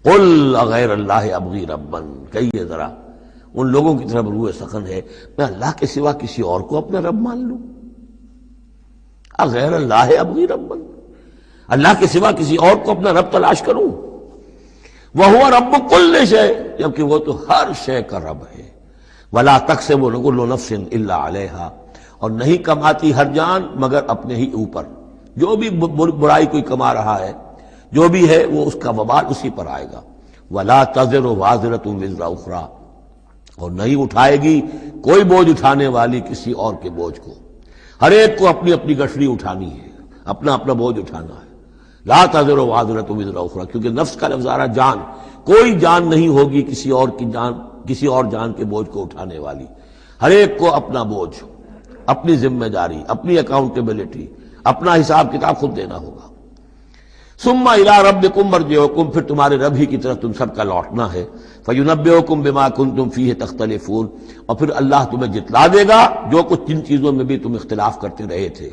قل اغیر اللہ ابغی ربا، کہیے ذرا ان لوگوں کی طرف روح سخن ہے، میں اللہ کے سوا کسی اور کو اپنا رب مان لوں؟ اغیر اللہ ابغی ربا، اللہ کے سوا کسی اور کو اپنا رب تلاش کروں؟ وَهُوَ رَبُّ كُلِّ شَيْءٍ، جبکہ وہ تو ہر شے کا رب ہے۔ وَلَا تَكْسِبُ كُلُّ نَفْسٍ إِلَّا عَلَيْهَا، اور نہیں کماتی ہر جان مگر اپنے ہی اوپر، جو بھی برائی کوئی کما رہا ہے جو بھی ہے وہ اس کا وبال اسی پر آئے گا۔ وَلَا تَزِرُ وَازِرَةٌ وِزْرَ أُخْرَىٰ، اور نہیں اٹھائے گی کوئی بوجھ اٹھانے والی کسی اور کے بوجھ کو، ہر ایک کو اپنی اپنی گٹھڑی اٹھانی ہے، اپنا اپنا بوجھ اٹھانا ہے۔ لا تزر وازرۃ وزر اخری، کیونکہ نفس کا لفظ آ رہا جان، کوئی جان نہیں ہوگی کسی اور کی جان، کسی اور جان کے بوجھ کو اٹھانے والی، ہر ایک کو اپنا بوجھ، اپنی ذمہ داری، اپنی اکاؤنٹیبلٹی، اپنا حساب کتاب خود دینا ہوگا۔ ثم الی ربکم مرجعکم، پھر تمہارے رب ہی کی طرف تم سب کا لوٹنا ہے۔ فینبئکم بما کنتم فیہ تختلفون، اور پھر اللہ تمہیں جتلا دے گا جو کچھ جن چیزوں میں بھی تم اختلاف کرتے رہے تھے۔